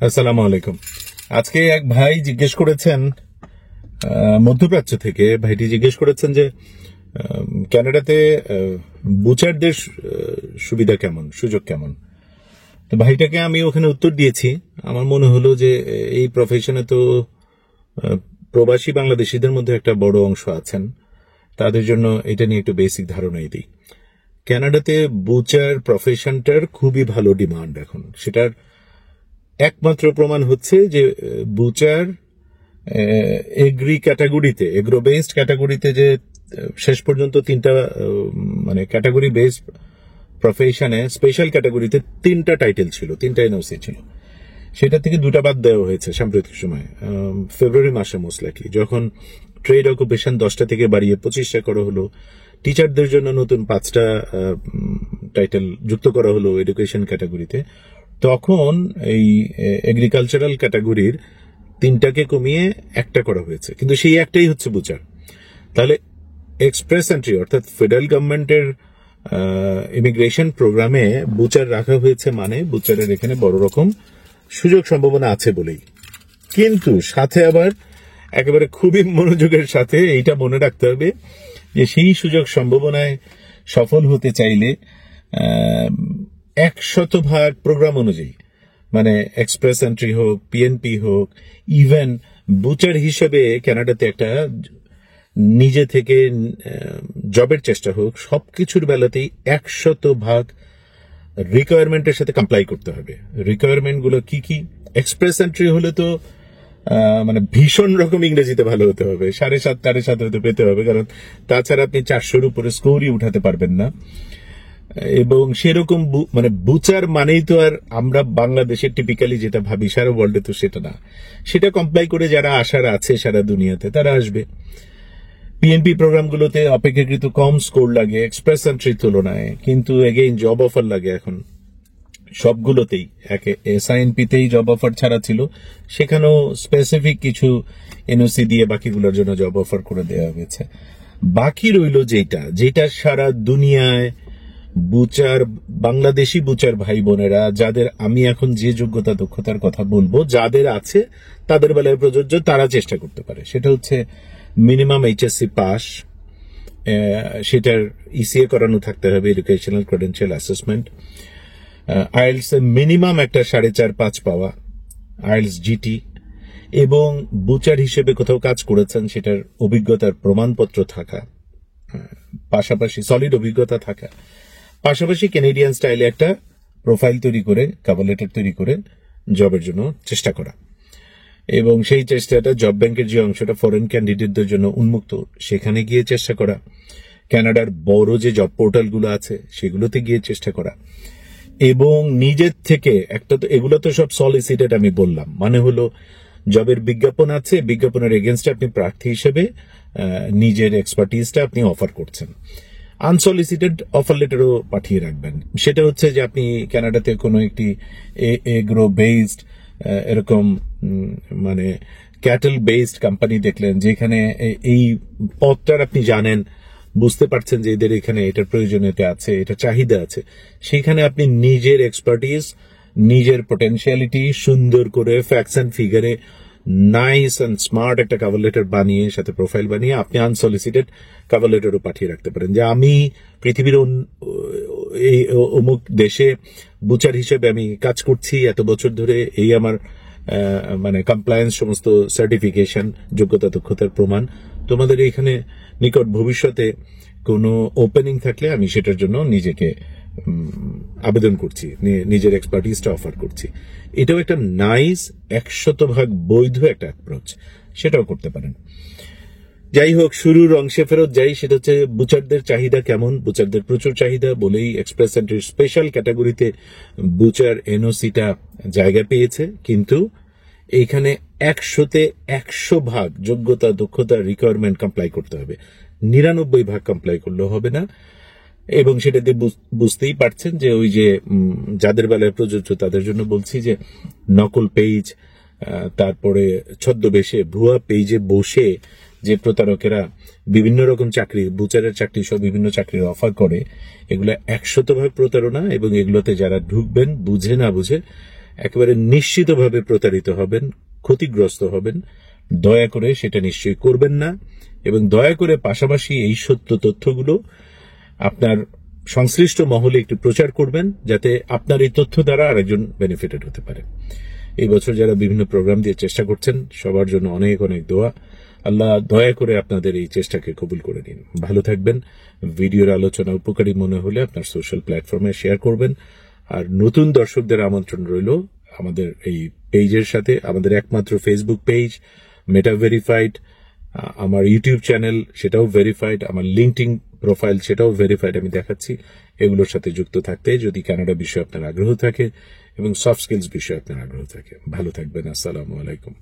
আসসালামু আলাইকুম। আজকে এক ভাই জিজ্ঞেস করেছেন মধ্যপ্রাচ্য থেকে, ভাইটি জিজ্ঞেস করেছেন যে কানাডাতে বুচারদের সুবিধা কেমন, সুযোগ কেমন। তো ভাইটাকে আমি ওখানে উত্তর দিয়েছি। আমার মনে হলো যে এই প্রফেশনে তো প্রবাসী বাংলাদেশিদের মধ্যে একটা বড় অংশ আছেন, তাদের জন্য এটা নিয়ে একটু বেসিক ধারণাই দিই। কানাডাতে বুচার প্রফেশনটার খুবই ভালো ডিমান্ড এখন। সেটার একমাত্র প্রমাণ হচ্ছে যে বুচার এগ্রি ক্যাটাগরিতে, এগ্রো বেসড ক্যাটাগরিতে যে শেষ পর্যন্ত তিনটা মানে ক্যাটাগরি বেসড প্রফেশনে স্পেশাল ক্যাটাগরিতে তিনটা টাইটেল ছিল, তিনটা এনওসি ছিল, সেটা থেকে দুটা বাদ দেওয়া হয়েছে সাম্প্রতিক সময়, ফেব্রুয়ারি মাসে মোস্ট লাইকলি, যখন ট্রেড অকুপেশন 10টা থেকে বাড়িয়ে 25টা করা হলো। টিচারদের জন্য নতুন 5টা টাইটেল যুক্ত করা হলো এডুকেশন ক্যাটাগরিতে। তখন এই এগ্রিকালচারাল ক্যাটাগরির তিনটাকে কমিয়ে একটা করা হয়েছে, কিন্তু সেই একটাই হচ্ছে বুচার। তাহলে এক্সপ্রেস এন্ট্রি অর্থাৎ ফেডারেল গভর্নমেন্টের ইমিগ্রেশন প্রোগ্রামে বুচার রাখা হয়েছে, মানে বুচারের এখানে বড় রকম সুযোগ সম্ভাবনা আছে বলেই। কিন্তু সাথে আবার একেবারে খুবই মনোযোগের সাথে এইটা মনে রাখতে হবে যে সেই সুযোগ সম্ভাবনায় সফল হতে চাইলে 100% প্রোগ্রাম অনুযায়ী, মানে এক্সপ্রেস এন্ট্রি হোক, পিএনপি হোক, ইভেন বুচার হিসেবে কানাডাতে একটা নিজে থেকে জবের চেষ্টা হোক, সবকিছুর বেলাতেই 100% রিকোয়ারমেন্টের সাথে কমপ্লাই করতে হবে। রিকোয়ারমেন্ট গুলো কি কি? এক্সপ্রেস এন্ট্রি হলে তো মানে ভীষণ রকম ইংরেজিতে ভালো হতে হবে, 7.5 হতে পেতে হবে, কারণ তাছাড়া আপনি 400-র উপরে স্কোরই উঠাতে পারবেন না। এবং সেরকম মানে বুচার মানেই তো আর আমরা বাংলাদেশের টিপিক্যালি যেটা ভাবি সারা ওয়ার্ল্ডে তো সেটা না। সেটা কমপ্লাই করে যারা আসার আছে সারা দুনিয়াতে তারা আসবে। পিএনপি প্রোগ্রামগুলোতে অপেক্ষাকৃত কম স্কোর লাগে এক্সপ্রেস এন্ট্রির তুলনায়, কিন্তু এগেইন জব অফার লাগে এখন সবগুলোতেই। এসআইএনপিতেই জব অফার ছাড়া ছিল, সেখানেও স্পেসিফিক কিছু এনওসি দিয়ে বাকিগুলোর জন্য জব অফার করে দেওয়া হয়েছে। বাকি রইল যেটা সারা দুনিয়ায় বুচার, বাংলাদেশি বুচার ভাই বোনেরা, যাদের আমি এখন যে যোগ্যতা দক্ষতার কথা বলবো, যাদের আছে তাদের বেলায় প্রযোজ্য, তারা চেষ্টা করতে পারে। সেটা হচ্ছে মিনিমাম এইচএসসি পাস, সেটার ইসিএ করানো থাকতে হবে, educational credential assessment. IELTS minimum একটা 4.5-5 পাওয়া, আইএলস জিটি, এবং বুচার হিসেবে কোথাও কাজ করেছেন সেটার অভিজ্ঞতার প্রমাণপত্র থাকা, পাশাপাশি সলিড অভিজ্ঞতা থাকা, পাশাপাশি ক্যানাডিয়ান স্টাইলে একটা প্রোফাইল তৈরি করে, কভার লেটার তৈরি করে জবের জন্য চেষ্টা করা। এবং সেই চেষ্টাটা জব ব্যাংকের যে অংশটা ফরেন ক্যান্ডিডেটদের জন্য উন্মুক্ত, সেখানে গিয়ে চেষ্টা করা, কানাডার বড় যে জব পোর্টালগুলো আছে সেগুলোতে গিয়ে চেষ্টা করা, এবং নিজের থেকে একটা, তো এগুলো তো সব সলিসিটেড আমি বললাম, মানে হলো জবের বিজ্ঞাপন আছে, বিজ্ঞাপনের এগেনস্টে আপনি প্রার্থী হিসেবে নিজের এক্সপার্টিজটা আপনি অফার করছেন। আনসলিসিটেড অফার লেটারও পাঠিয়ে রাখবেন। সেটা হচ্ছে যে আপনি কানাডাতে কোনো একটি এগ্রো বেসড এরকম মানে ক্যাটেল বেসড কোম্পানি দেখলেন, যেখানে এই পথটার আপনি জানেন, বুঝতে পারছেন যে এদের এখানে এটার প্রয়োজনীয়তা আছে, এটা চাহিদা আছে, সেখানে আপনি নিজের এক্সপার্টিজ, নিজের পোটেনশিয়ালিটি সুন্দর করে ফ্যাক্টস অ্যান্ড ফিগারে নাইস অ্যান্ড স্মার্ট একটা কভার লেটার বানিয়ে, সাথে প্রোফাইল বানিয়ে আপনি আনসলিসিটেড কভার লেটারও পাঠিয়ে রাখতে পারেন যে আমি পৃথিবীর এই অমুক দেশে বুচার হিসেবে আমি কাজ করছি এত বছর ধরে, এই আমার মানে কমপ্লায়েন্স সমস্ত সার্টিফিকেশন, যোগ্যতা দক্ষতার প্রমাণ, তোমাদের এখানে নিকট ভবিষ্যতে কোনো ওপেনিং থাকলে আমি সেটার জন্য নিজেকে আবেদন করছি, নিজের এক্সপার্টিজটা অফার করছি। এটাও একটা নাইস 100% বৈধ একটা অ্যাপ্রোচ, সেটাও করতে পারেন। যাই হোক, শুরুর অংশে ফেরত যাই, সেটা হচ্ছে বুচারদের চাহিদা কেমন। বুচারদের প্রচুর চাহিদা বলেই এক্সপ্রেস এন্ট্রির স্পেশাল ক্যাটাগরিতে বুচার এনওসিটা জায়গা পেয়েছে, কিন্তু এইখানে 100-তে 100% যোগ্যতা দক্ষতা রিকোয়ারমেন্ট কমপ্লাই করতে হবে, 99% কমপ্লাই করলেও হবে না। এবং সেটা দিয়ে বুঝতেই পারছেন যে ওই যে যাদের বেলায় প্রযোজ্য তাদের জন্য বলছি যে নকল পেজ, তারপরে ছদ্মবেশে ভুয়া পেজে বসে যে প্রতারকেরা বিভিন্ন রকম চাকরি, বুচারের চাকরি সহ বিভিন্ন চাকরির অফার করে, এগুলো 100% প্রতারণা। এবং এগুলোতে যারা ঢুকবেন বুঝে না বুঝে একেবারে নিশ্চিতভাবে প্রতারিত হবেন, ক্ষতিগ্রস্ত হবেন। দয়া করে সেটা নিশ্চয়ই করবেন না, এবং দয়া করে পাশাপাশি এই সত্য তথ্যগুলো আপনার সংশ্লিষ্ট মহলে একটু প্রচার করবেন, যাতে আপনার এই তথ্য দ্বারা আরেকজন বেনিফিটেড হতে পারে। এই বছর যারা বিভিন্ন প্রোগ্রাম দিয়ে চেষ্টা করছেন, সবার জন্য অনেক অনেক দোয়া। আল্লাহ দয়া করে আপনাদের এই চেষ্টাকে কবুল করে নিন। ভালো থাকবেন। ভিডিওর আলোচনা উপকারী মনে হলে আপনার সোশ্যাল প্ল্যাটফর্মে শেয়ার করবেন। আর নতুন দর্শকদের আমন্ত্রণ রইল আমাদের এই পেজের সাথে, আমাদের একমাত্র ফেসবুক পেজ মেটা ভেরিফাইড, আমার ইউটিউব চ্যানেল সেটাও ভেরিফাইড, আমার লিঙ্কডইন প্রোফাইল সেটাও ভেরিফাইড, আমি দেখাচ্ছি। এগুলোর সাথে যুক্ত থাকতে যদি কানাডা বিষয়ে আপনার আগ্রহ থাকে এবং সফট স্কিলস বিষয়ে আপনার আগ্রহ থাকে। ভালো থাকবেন। আসসালামু আলাইকুম।